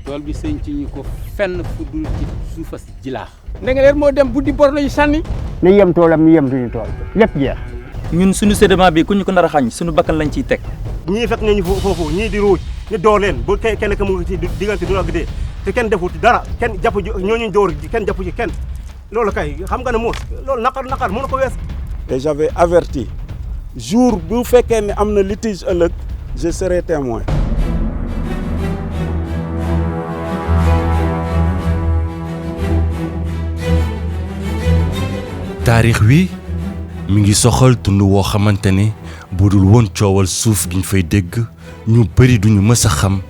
tool bi sëñ ci ñu ko fenn fu dul ci suufas jilaax. Ndingler moo dem buddi bor lañu sànni. ni yem toolam ni yem suñu tool lépp jeex. ñun suñu sédiment bi ku ñu ko nar a xañ suñu bakkan lañ ciy teg. ñii fekk nañu foofu ñii di ruuj ñu door leen bu kenn ka mu ngi ci diggante du ak dee te kenn defut dara kenn jàpp ñooñu door kenn jàpp ci kenn loolu kay xam nga ne moos loolu naqar mënu ko wees. et j'avais averti jour bu fekkee ne am na litige ëllëg je serai témoin. taarix wi mi ngi soxal tund woo xamante ne bu dul woon coowal suuf giñ fay dégg ñu bëri duñu mës a xam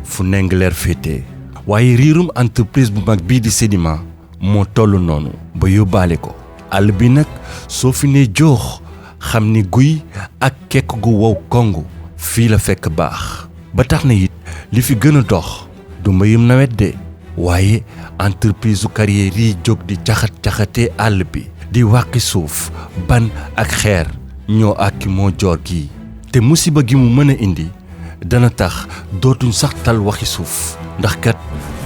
fu Ndingler féete waaye riirum entreprise bu mag bii di Sedima moo toll noonu ba yóbbaale ko àll bi nag soo fi nee joox xam ni guy ak kekk gu wow kongu fii la fekk baax ba tax na it li fi gën a dox du mbayum nawet de waaye entreprise su carrière yi jóg di caxat-caxatee àll bi di wàqi suuf ban ak xeer ñoo àkki moo joor gi te musiba gi mu mën a indi dana tax dootuñ sax tal waxi suuf ndax kat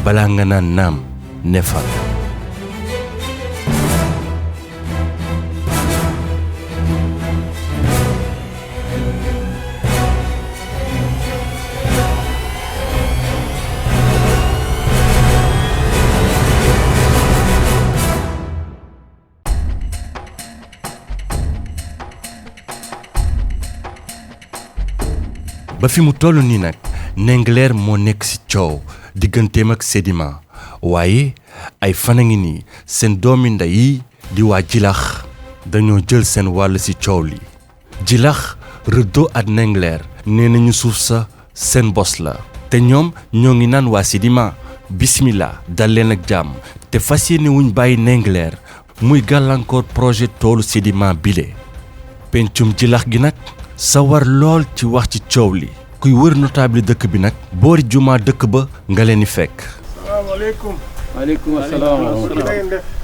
balaa nga naan naam ne fa ba fi mu toll nii nag Ndingler moo nekk ci coow digganteem ak Sedima waaye ay fan a ngi nii seen doomi ndey yi di waa Jilax dañoo jël seen wàll ci coow li Jilax Rëddo ak Ndingler nee nañu suuf sa seen bos la te ñoom ñoo ngi naan waa Sedima bismillah dal leen ak jàmm te fas yéene wuñ bàyyi Ndingler muy gàllankoor projet toolu Sedima bile pencum Jilax gi nag sawar lool ci wax ci coow li kuy wër notable dëkk bi nag boori jumaa dëkk ba nga leen di fekk. salaamaaleykum. maaleykum salaam.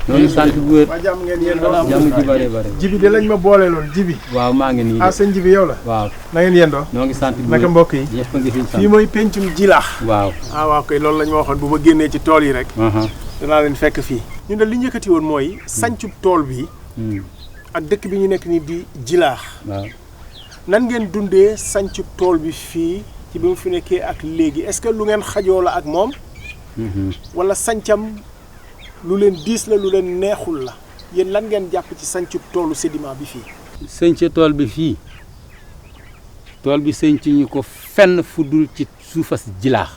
ñoo ngi sant bu wér. waa jàmm ngeen yendoo. jàmm ji bare bare. jibi de lañ ma booleeloon jibi. waaw maa ngi nii. ah sëñ jibi yow la. waaw na ngeen yendoo. ñoo ngi sant bu wér naka mbokk yi. ñëpp a ngi fi sant. fii mooy pencum Jilax. waaw. ah waaw kay loolu lañ ma waxoon bu ma génnee ci tool yi rek. danaa leen fekk fii. ñun de li ñu yëkkati woon mooy sancub tool bi. ak dëkk bi ñu nekk nii di Jilax. waaw. nan ngeen dundee sancub tool bi fii ci bi mu fi nekkee ak léegi est-ce que lu ngeen xajoo la ak moom. wala sancam lu leen diis la lu leen neexul la yéen lan ngeen jàpp ci sancub toolu Sedima bi fii. sëñc tool bi fii tool bi sëñc ñu ko fenn fu dul ci suufas Jilaax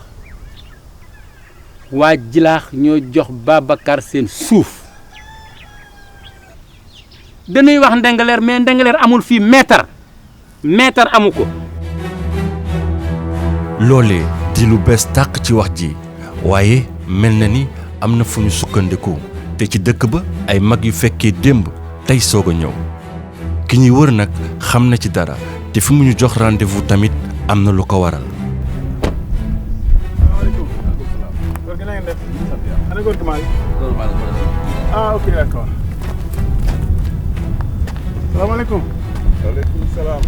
waa Jilaax ñoo jox Babacar seen suuf dañuy wax Ndingler mais Ndingler amul fii mètre amu ko. loolee di lu bees tàq ci wax ji waaye mel na ni am na fu ñu sukkandiku te ci dëkk ba ay mag yu fekkee démb tey soog a ñëw ki ñuy wër nag xam na ci dara te fi mu ñu jox rendez-vous tamit am na lu ko waral. salaamaaleykum. góor gi na ngeen def. ana góor gi Malick. ah ok d'accord. salaamaaleykum. waaleykum salaam.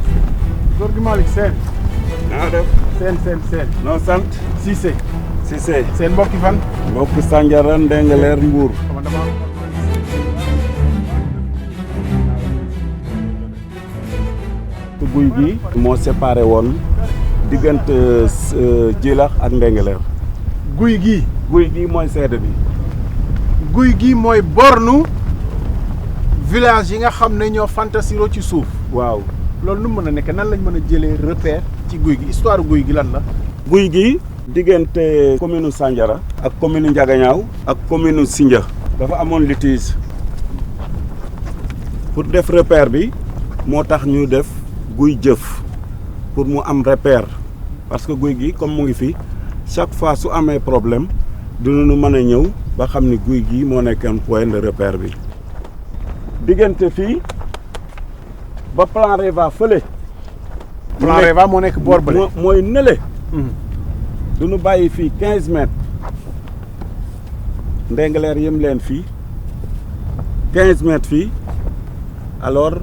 góor gi Malick Sène. naa def. Sène. noo sant. Cissé. Cissé. seen mbokki fan. mbokk Sandiara Ndingler Mbour. guy gi moo séparé woon diggante Jilax ak Ndingler. guy gi mooy seede bi. guy gi mooy bornu village yi nga xam ne ñoo fantasiro ci suuf. waaw loolu nu mën a nekk nan lañ mën a jëlee repère ci guy gi histoire guy gi lan la. guy gi diggante commune Sandiara ak commune Ndiagañaaw ak commune Sindia dafa amoon litige pour def repère bi moo tax ñu def guy jëf pour mu am repère parce que guy gi comme mu ngi fi chaque fois su amee problème dinañu mën a ñëw ba xam ni guy gi moo nekkoon point de repère bi diggante fii ba plan Reva fële. plan Reva moo nekk boor bële. mooy nële. du ñu bàyyi fii 15 mètres Ndingler yem leen fii 15 mètres fii alors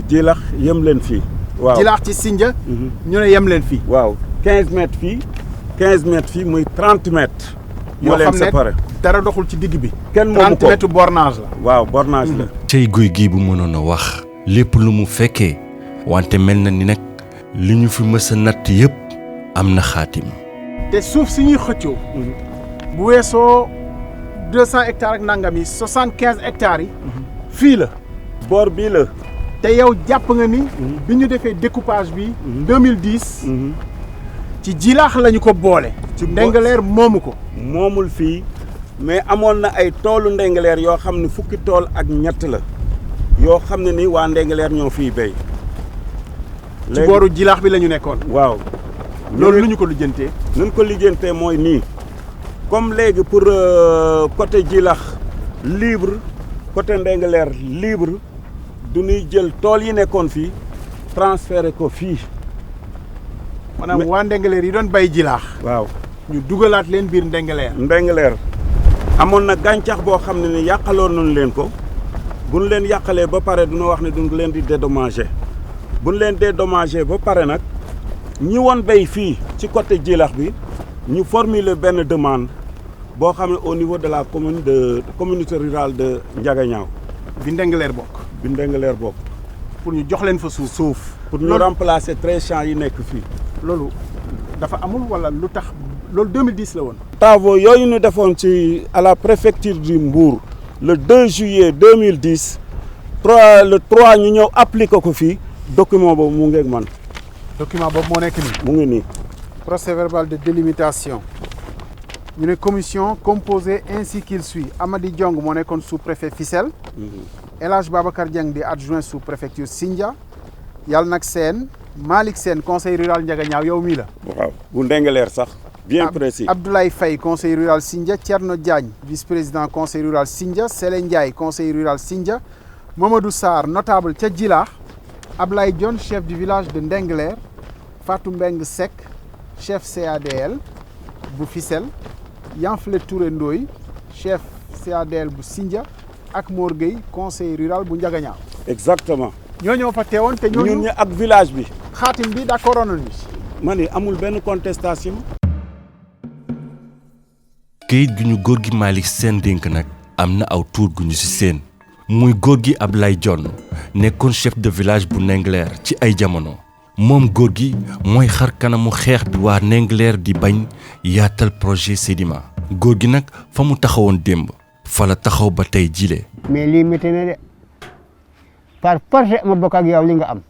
Jilax yem leen fii. waaw Jilax ci Sindia. ñu ne yem leen fii. waaw 15 mètres fii 15 mètres fii muy 30 mètres. moo yoo leen xam ne séparé dara doxul ci digg bi. kenn moomu 30 ko mètres bornage la. waaw bornage la. cey guy gi bu mënoon a wax lépp lu mu fekkee wante mel na ni nag li ñu fi mës a natt yépp am na xaatim. te suuf si ñuy xëccoo. bu weesoo 200 hectares ak nangam yi 75 hectares yi. fii la. boor bii la. te yow jàpp nga ni. bi ñu defee découpage bi. 2010. ci jilaax lañu ko boole. ci Ndingler moomu ko. moomul fii mais amoon na ay toolu Ndingler yoo xam ne fukki tool ak ñett la yoo xam ne ni waa Ndingler ñoo fiy béy. ci booru jilaax bi la ñu nekkoon. waaw. loolu lu ñu ko lijjantee. nun ko lijjantee mooy nii comme léegi pour côté Djilakh libre côté Ndingler libre du ñuy jël tool yi nekkoon fii transféré ko fii. maanaam waa Ndingler yi doon bay jilaax. waaw ñu dugalaat leen biir Ndingler. Ndingler amoon na gàncax boo xam ne ni yàqaloon nañu leen ko buñ leen yàqalee ba pare duna wax ne duñ leen di dédommager buñ leen dédommager ba pare nag ñi woon béy fii ci côté Djilakh bi ñu formuler benn demande boo xam ne au niveau de la communauté rurale de Ndiaganiao bi Ndingler bokk. bi Ndingler bokk pour ñu jox leen fa suuf. pour ñu remplacer 13 champs yi nekk fii. loolu dafa amul wala lu tax loolu 2010 la woon. travaux yooyu ñu defoon ci à la préfecture du Mbour le 2 juillet 2010 le 3 ñu ñëw appliqué ko fii document boobu mu ngi ak man. document boobu moo nekk nii. mu ngi nii. procès verbal de délimitation ñu ne commission composée ainsi qu'il suit Amady Diong moo nekkoon sous-préfet Fissel. El Hadj Babacar Dieng di adjoint sous-préfecture Sindia. Yàlla nag Sène Malick Sène conseil rural Ndiaganiao yow mii la. waaw bu Ndingler sax. bien précis. Abdoulaye Faye conseil rural Sindia Thierno Diagne vice-président conseil rural Sindia Sele Ndiaye conseil rural Sindia Mamadou Sarr notable ca Djilakh Ablaye Dione chef du village de Ndingler Fatou Mbeng Seck chef CADL bu Fissel Yanfle Touré Ndoye chef CADL bu Sindia ak Mor Gueye conseil rural bu Ndiaganiao. exactement. ñoo ñoo fa teewoon te ñooñu ñun ñi ak village bi. xaatim bi d'accord nañu ci. ma ni amul benn contestation. kayit gi ñu góor gi Malick Sène dénk nag am na aw tuur gu ñu ci seen muy góor gi Ablaye Dione nekkoon chef de village bu Ndingler ci ay jamono moom góor gi mooy xar kanamu xeex bi waa Ndingler di bañ yaatal projet Sedima góor gi nag fa mu taxawoon démb fa la taxaw ba tey jile. mais lii métti na de par force ma bokk ak yow li nga am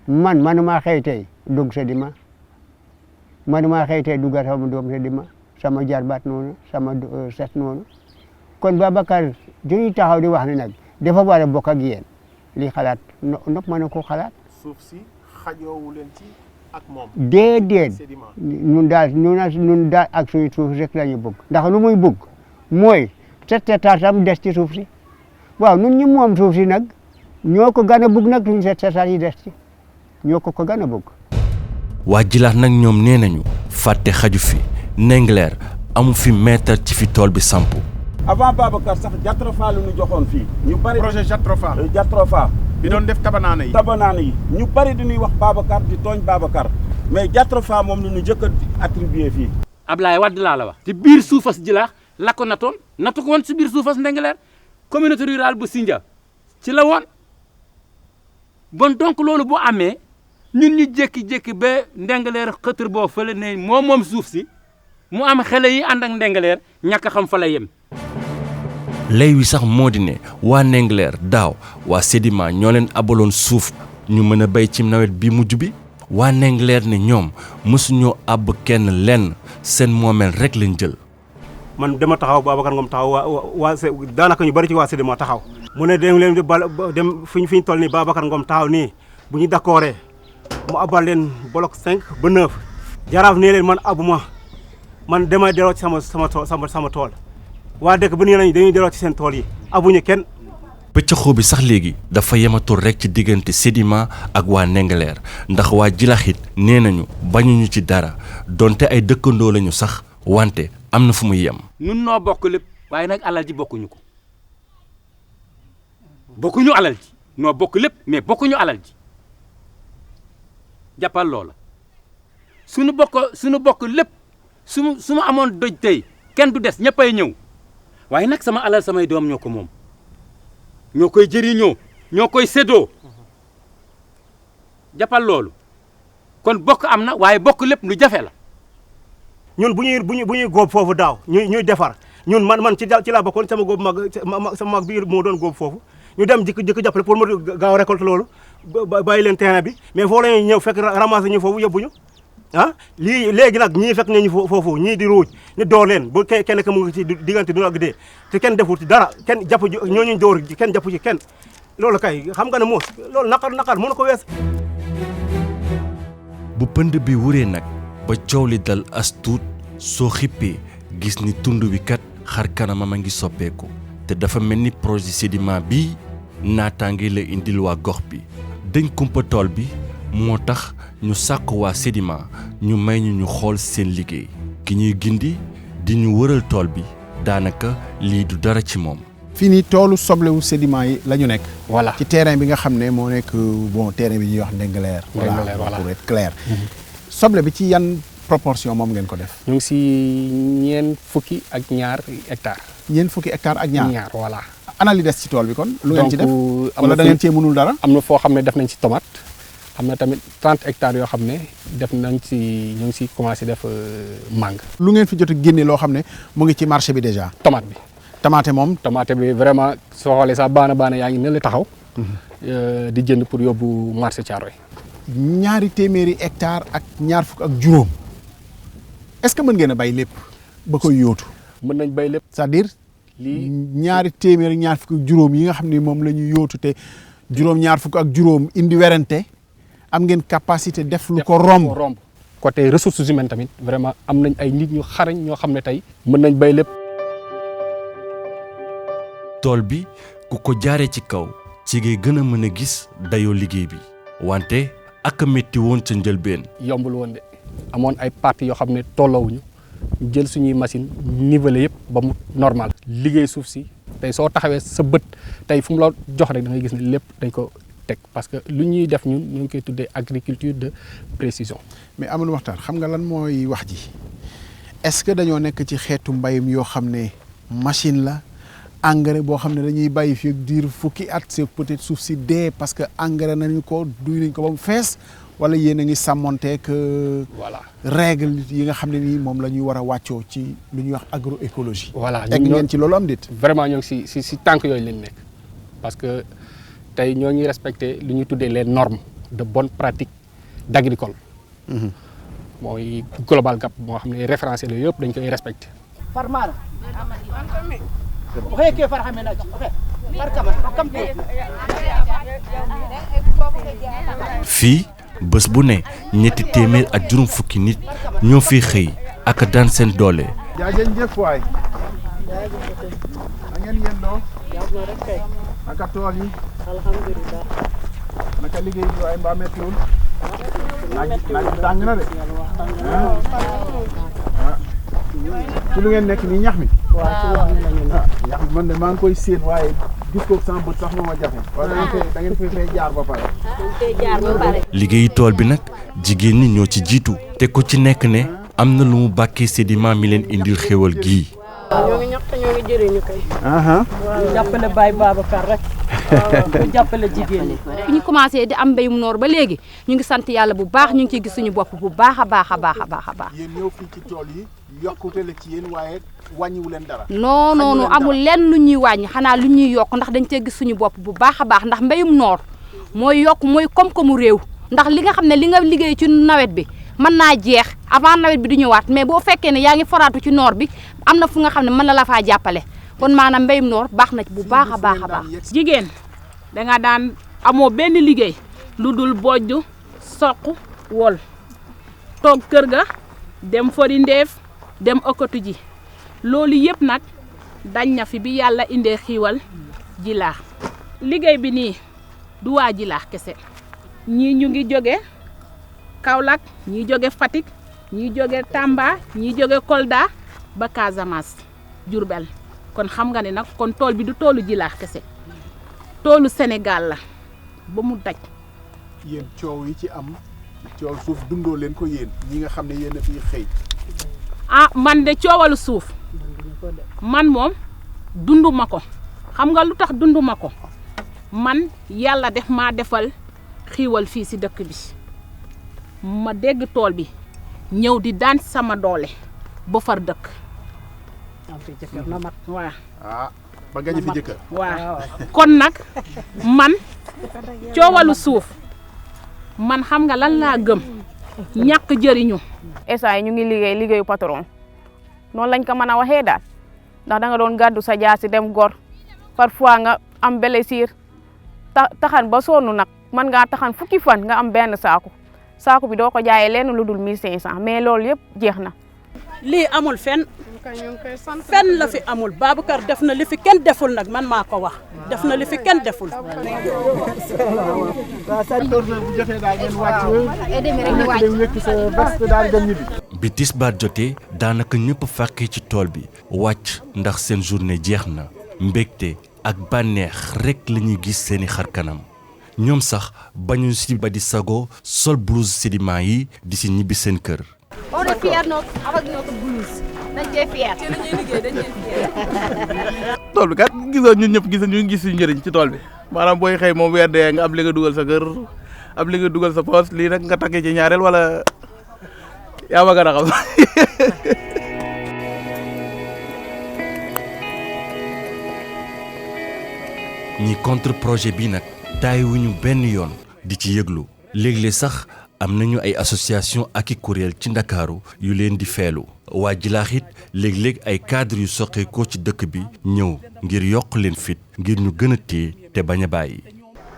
manuma xëy tey dugg Sedima manuma xëy tey duggaat sama doom Sedima sama jarbaat noonu sama set noonu kon Babacar dañuy taxaw di wax ne nag dafa war a bokk ak yéen li xalaat nopp mën na ko xalaat. suuf si xajoowu leen ci ak moom. déedéet ñun daal ak suñu suuf rek la ñu bëgg ndax lu muy bëgg mooy set setaatam des ci suuf si waaw ñun ñi moom suuf si nag ñoo ko gën a bëgg nag suñu set setaat yi des ci ñoo ko gën a bëgg. waa Djilakh nag ñoom nee nañu fàtte xaju fi Ndingler amu fi mètre ci fi tool bi sampu. avant Babacar sax Jatrofa la ñu joxoon fii. ñu bari projet Jatrofa. Jatrofa. bi doon def tabanaana yi. tabanaana yi ñu bari di ñuy wax Babacar di tooñ Babacar mais Jatrofa moom la ñu njëkk a attribué fii. Ablaye Wade laa la wax. ci biir suufas Djilakh la ko natoon natu ko woon si biir suufas Ndingler communauté rurale bu Sindia ci la woon bon donc loolu bu amee ñun ñu jékki-jékki ba Ndingler xëtër boo fële ne moom suuf si mu am xale yi ànd ak Ndingler ñàkk xam fa la yem. lay wi sax moo di ne waa Ndingler daaw waa Sedima ñoo leen abaloon suuf ñu mën a béy ci nawet bi mujj bi waa Ndingler ne ñoom mësuñoo àbb kenn lenn seen moomeel rek lañ jël. man dama taxaw Babacar Ngom taxaw waa daanaka ñu bari ci waa Sedima taxaw. mu ne dem leen di dem fi ñu toll nii Babacar Ngom taxaw nii bu ñu d'accordé mu abal leen bloc 5 ba 9 jaraaf nee leen man abuma man damay delloo ci sama tool. waa dëkk bu ñu lañ dañuy delloo ci seen tool yi abuñu kenn. pëccëxoo bi sax léegi dafa yematul rek ci diggante Sedima ak waa Ndingler ndax waa Djilakh it nee nañu bañuñu ci dara donte ay dëkkandoo lañu sax wante am na fu muy yem. nun noo bokk lépp waaye nag alal ji bokkuñu ko bokkuñu alal ji noo bokk lépp mais bokkuñu alal ji jàppal loola suñu bokk lépp su ma amoon doj tey kenn du des ñëppay ñëw waaye nag sama alal samay doom ñoo ko moom ñoo koy jëriñoo ñoo koy séddoo jàppal loolu kon bokk am na waaye bokk lépp lu jafe la. ñun bu ñuy góob foofu daaw ñuy defar ñun man ci laa bokkoon sama góob sama mag bi moo doon góob foofu ñu dem jikko jàppale pour mu gaaw récolte loolu bàyyi leen terrain bi mais foofu la ñuy ñëw fekk ramasser ñu foofu yóbbuñu ah léegi nag ñii fekk nañu foofu ñii di ruuj ñu door leen bu kenn ka mu ngi ci diggante du ak dee te kenn deful ci dara kenn jàpp ñooñu door kenn jàpp ci kenn loolu kay xam nga ne moos loolu naqar mënu ko wees. bu pënd bi wuree nag ba coow li dal as tuut soo xippee gis ni tund wi kat xar kanamam a ngi soppeeku te dafa mel ni projet Sedima bii naataange la indil waa gox bi dañ kumpa tool bi moo tax ñu sàkk waa Sedima ñu may ñu xool seen liggéey ki ñuy gindi di ñu wëral tool bi daanaka lii du dara ci moom. fii nii toolu soblewu Sedima yi la ñu nekk. voilà ci terrain bi nga xam ne moo nekk bon terrain bi ñuy wax Ndingler. voilà pour être clair. soble bi ci yan proportion moom ngeen ko def. ñu ngi si ñeent fukki ak ñaar hectares. ñeent fukki hectares ak ñaar voilà. ana li des ci tool bi kon. lu ngeen ci def donc wala da ngeen cee mënul dara. am na foo xam ne def nañ ci tomate am na tamit 30 hectares yoo xam ne def nañ ci ñu ngi si commencé def mangue. lu ngeen fi jot a génne loo xam ne mu ngi ci marché bi déjà. tomate bi. tomate bi vraiment soo xoolee sax baana yaa ngi ne la taxaw. di jënd pour yóbbu marché Thiaroye. ñaari téeméeri hectares ak ñaar fukk ak juróom est-ce que mën ngeen a bay lépp ba koy yóotu. mën nañ bay lépp. c'est-à-dire lii ñaari téeméeri ñaar fukk ak juróom yi nga xam ne moom la ñu yóotu te juróom ñaar fukk ak juróom indi werante am ngeen capacité def lu ko romb. côté ressources humaines tamit vraiment am nañ ay nit ñu xarañ ñoo xam ne tey mën nañ bay lépp. tool bi ku ko jaaree ci kaw ci ngay gën a mën a gis dayoo liggéey bi wante ak métti woon ca njëlbeen. yombul woon de amoon ay parties yoo xam ne tolloowuñu ñu jël suñuy machine niveler yëpp ba mu normal. liggéey suuf si tey soo taxawee sa bët tey fu mu la jox rek da ngay gis ne lépp dañ ko teg parce que lu ñuy def ñun ñu ngi koy tuddee agriculture de précision. mais amul waxtaan xam nga lan mooy wax ji est-ce que dañoo nekk ci xeetu mbayum yoo xam ne machine la. engrais boo xam ne dañuy bàyyi fii ak diir fukki at c'est peut-être suuf si dee parce que engrais nañu ko duy nañ ko ba mu fees wala yéen a ngi sàmmonteeg. voilà règle yi nga xam ne nii moom la ñuy war a wàccoo ci lu ñuy wax agroécologie. voilà egg ngeen ci loolu am déet. vraiment ñoo ngi si tànk yooyu leen nekk parce que tey ñoo ngi respecté lu ñuy tuddee les normes de bonne pratique d'agricole. mooy global gap moo xam ne référentiel yooyu yëpp dañ koy respecté. fii bés bu ne ñetti téeméer ak juróom fukki nit ñoo fi xëy ak daan seen doole. jaajëf waay. na ngeen yendoo. naka tool yi. alhamdulilah. naka liggéey bi waaye mbaa mettiwul. naaj tàng na de. ci lu ngeen nekk nii ñax mi. waaw ci ñax mi la ñu nekk. ñax mi man de maa ngi koy séen waaye gis ko sama bët sax ma jafe. wala da ngeen fay jaar ba pare. liggéeyu tool bi nag jigéen ñi ñoo ci jiitu. te ku ci nekk ne am na lu mu bàkkee Sedima mi leen indil xéwal gii. ñoo ngi ñaq ñoo ngi jëriñu kay. jàppale Baye Babacar rek. waaw jàppale jigéen ñi. fi ñu commencé di am mbéyum noor ba léegi ñu ngi sant yàlla bu baax ñu ngi ciy gis suñu bopp bu baax a baax a baax a baax a baax. yéen ñëw fii ci tool yi yokkute la ci yéen waaye wàññiwu leen dara. non amul lenn lu ñuy wàññi xanaa lu ñuy yokk ndax dañ cee gis suñu bopp bu baax a baax ndax mbéyum noor mooy yokk mooy koom-koomu réew ndax li nga xam ne li nga liggéey ci nawet bi mën naa jeex avant nawet bi di ñëwaat mais boo fekkee ne yaa ngi foraatu ci noor bi am na fu nga xam ne mën na la faa jàppale kon maanaam mbéyum noor baax na ci bu baax a baax a baax. jigéen danga daan amoo benn liggéey lu dul bojj soq wol toog kër ga dem fori ndeef dem ëkkatu ji loolu yëpp nag dañ na fi bi yàlla indee xiiwal Jilaax liggéey bi nii du waa Jilaax kese ñii ñu ngi jóge Kaolack ñii jóge Fatick ñii jóge Tamba ñii jóge Kolda ba Casamance Diourbel kon xam nga ne nag kon tool bi du toolu Jilaax kese toolu Sénégal la ba mu daj. yéen coow yi ci am coowal suuf dundoo leen ko yéen ñi nga xam ne yéen a fiy xëy. ah man de coowalu suuf man moom dunduma ko xam nga lu tax dunduma ko man yàlla def maa defal xiiwal fii si dëkk bi ma dégg tool bi ñëw di daan sama doole ba far dëkk. waaw. ba gañe fi jëkkër. waaw kon nag man coowalu suuf man xam nga lan laa gëm ñàkk jëriñu. esa yi ñu ngi liggéeyu patron noonu lañ ko mën a waxee daal ndax da nga doon gàddu sa jaasi dem gor parfois nga am blessure taxan ba sonn nag mën ngaa taxan fukki fan nga am benn saaku bi doo ko jaayee lenn lu dul 1500 mais loolu yëpp jeex na. lii amul fenn la fi amul Babacar def na li fi kenn deful nag man maa ko wax def na li fi kenn deful. bi tisbaar jotee daanaka ñëpp fàqee ci tool bi wàcc ndax seen journée jeex na mbégte ak bànneex rekk la ñuy gis seeni xar kanam ñoom sax bañu si ba di sago sol blouse sédiment yi di si ñibbi seen kër. On est fiers avec notre blouse. dañ cee fier. ci li ñuy liggéey dañ cee fier. tool bi kat gisoo ñun ñëpp ñu ngi gis suñu njëriñ ci tool bi maanaam booy xëy moom weer dee nga am li nga dugal sa kër am li nga dugal sa poos lii nag nga takkee ci ñaareel wala yaa ma gën a xam. ñi contre projet bi nag tàyyiwuñu benn yoon di ci yëglu léeg-léeg sax am nañu ay association ak i kuréel ci ndakaaru yu leen di feelu waa Jilaax it léeg-léeg ay cadre yu soqeekoo ci dëkk bi ñëw ngir yokk leen fit ngir ñu gën a téye te bañ a bàyyi.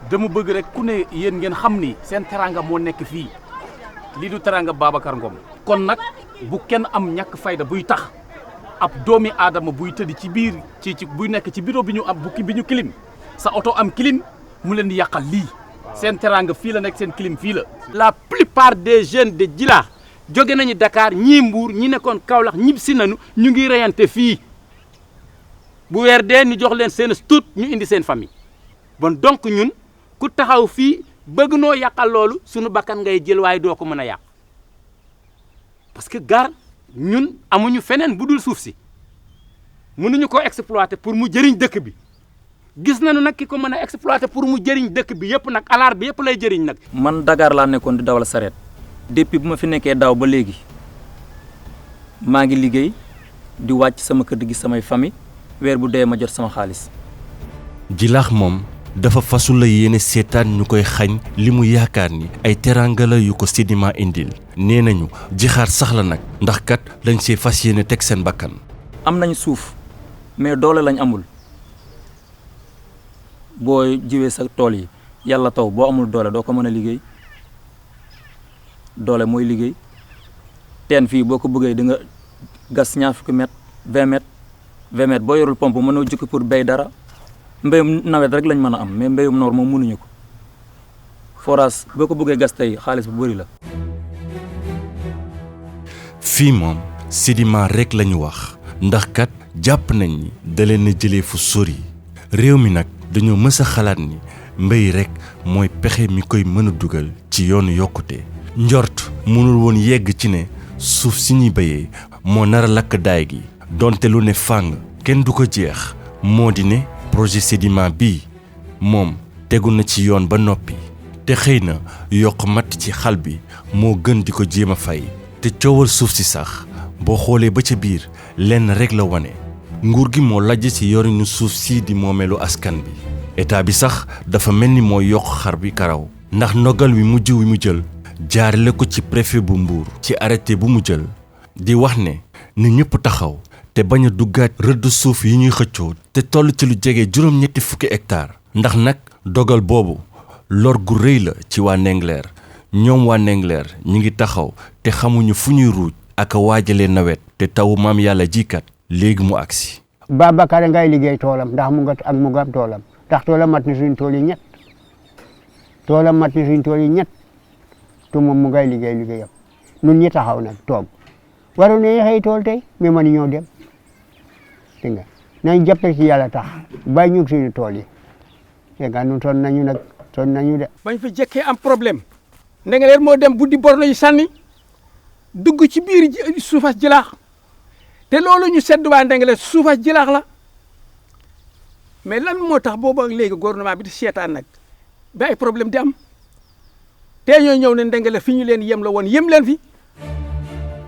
dama bëgg rek ku ne yéen ngeen xam ni seen teranga moo nekk fii lii du teranga Babacar Ngom kon nag bu kenn am ñàkk fayda buy tax ab doomi aadama buy tëdd ci biir ci buy nekk ci bureau bi ñu am bukki bi ñu clim sa oto am clim mu leen di yàqal lii seen teranga fii la nekk seen clim fii la. la plupart des jeunes de Djilakh jóge nañu Dakar ñii Mbour ñi nekkoon Kaolack ñib si nañu ñu ngi reyante fii bu weer dee ñu jox leen seen stut ñu indi seen famille bon donc ñun ku taxaw fii bëgg noo yàqal loolu suñu bakkan ngay jël waaye doo ko mën a yàq parce que gar ñun amuñu feneen bu dul suuf si mënuñu ko exploiter pour mu jëriñ dëkk bi gis nañu nag ki ko mën a exploiter pour mu jëriñ dëkk bi yëpp nag alaar bi yëpp lay jëriñ nag. man Dakar laa nekkoon di dawal sareet depuis bu ma fi nekkee daaw ba léegi maa ngi liggéey di wàcc sama kër di gis samay famille weer bu dee ma jot sama xaalis. Jilaax moom dafa fasul la yéene seetaan ñu koy xañ li mu yaakaar ni ay teranga la yu ko sédiment indil nee nañu jixaar sax la nag ndax kat lañ see fas yéene teg seen bakkan. am nañ suuf mais doole lañ amul boo jiwee sa tool yi yàlla taw boo amul doole doo ko mën a liggéey doole mooy liggéey teen fii boo ko bëggee di nga gas ñaar fukki mètre 20 mètres boo yorul pompe mënoo jukki pour béy dara mbéyum nawet rek lañ mën a am mais mbéyum noor moom mënuñu ko forage boo ko bëggee gas tey xaalis bu bëri la. fii moom sédiment rek lañu wax ndax kat jàpp nañ ni da leen a jëlee fu sori réew mi nag dañoo mës a xalaat ni mbéy rek mooy pexe mi koy mën a dugal ci yoonu yokkute njort mënul woon yegg ci ne suuf si ñuy béyee moo nar a lakk daay gi donte lu ne fàng kenn du ko jeex moo di ne projet sédiment bii moom tegu na ci yoon ba noppi te xëy na yokk matt ci xal bi moo gën di ko jéem a fay te coowal suuf si sax boo xoolee ba ca biir lenn rek la wane nguur gi moo lajj ci yorinu suuf sii di moomeelu askan bi état bi sax dafa mel ni moo yokk xar bi karaw ndax ndogal wi mujj wi mu jël jaarale ko ci préfet bu Mbour ci arrêté bu mu jël di wax ne ni ñëpp taxaw te bañ a duggaat rëdd suuf yi ñuy xëccoo te toll ci lu jege juróom-ñetti fukki hectare ndax nag dogal boobu lor gu rëy la ci waa Ndingler ñoom waa Ndingler ñi ngi taxaw te xamuñu fu ñuy ruuj ak a waajalee nawet te tawu maam yàlla jikat léegi mu agsi. Babacar ngay liggéey toolam ndax mu nga am toolam ndax toolam mat na suñu tool yi ñett toolam mat na suñu tool yi ñett te moom mu ngay liggéeyam ñun ñi taxaw nag toog waroon nañu xëy tool tey mais man ñoo dem dégg nga nañ jàppale ci yàlla tax bàyyi ñu suñu tool yi dégg nga ñun sonn nañu de. bañ fa jëkkee am problème Ndingler moo dem buddi borno yi sànni dugg ci biir suufas jilaax te loolu ñu sedd waa Ndingler suufas jilaax la mais lan moo tax boobu ak léegi gouvernement bi di seetaan nag ba ay problème di am te ñoo ñëw ne Ndingler fi ñu leen yem la woon yem leen fi.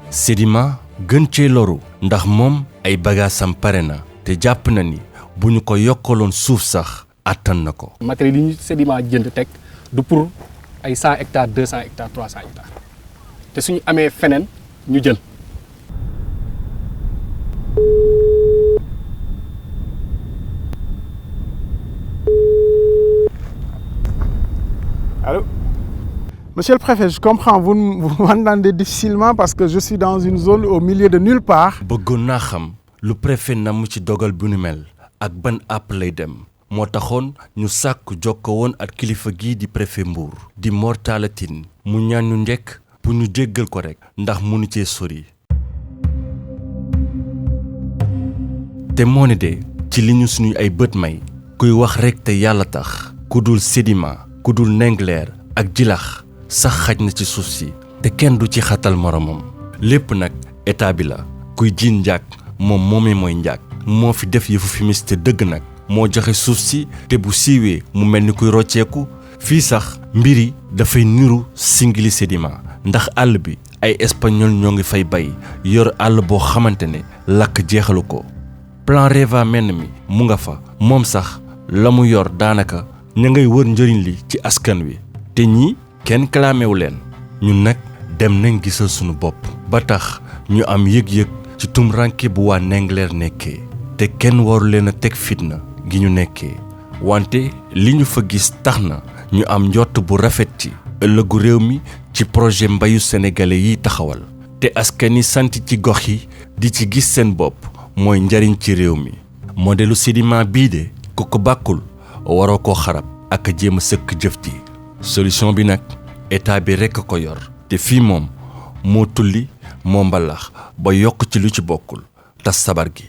Sedima gën cee loru ndax moom ay bagaasam pare na te jàpp na ni bu ñu ko yokkaloon suuf sax attan na ko. matériel yi ñu Sedima jënd teg du pour ay 100 hectares 200 hectares 300 hectares te suñu amee feneen ñu jël. Allô? Monsieur le préfet, je comprends, vous m'entendez difficilement parce que je suis dans une zone au milieu de nulle part. bëggoon naa xam lu préfet namm ci dogal bu nu mel ak ban àpp lay dem moo taxoon ñu sàkk jokko woon ak kilifa gii di préfet Mbour di Mor Talla Tine mu ñaan ñu njëkk pour ñu jéggal ko rek ndax mënu cee sori. te moo ne de ci li ñu suñu ay bët may kuy wax rek te yàlla tax ku dul Sedima ku dul Ndingler ak Djilakh sax xaj na ci suuf si te kenn du ci xatal moromam lépp nag état bi la kuy jiin njaag moom moomee mooy njaag moo fi def yëfu fumiste dëgg nag moo joxe suuf si te bu siiwee mu mel ni kuy rocceeku fii sax mbiri dafay niru singili Sedima ndax àll bi ay espagnol ñoo ngi fay bay yor àll boo xamante ne lakk jeexalu ko plan REVA menn mi mu nga fa moom sax la mu yor daanaka ña ngay wër njëriñ li ci askan wi te ñii kenn kalaamewu leen ñun nag dem nañ gisal sunu bopp ba tax ñu am yëg-yëg ci tumranke bu waa Ndingler nekkee te kenn waru leen a teg fitna gi ñu nekkee wante li ñu fa gis tax na ñu am njott bu rafet ci ëllëgu réew mi ci projet mbayu sénégalais yi taxawal te askan yi sant ci gox yi di ci gis seen bopp mooy njariñ ci réew mi modèlu Sedima bii de ku ko bàkkul waroo koo xarab ak jéem a sëkk jëf ji solution bi nag état bi rekk ko yor te fii moom moo tulli moo mbalax ba yokk ci lu ci bokkul tas sabar gi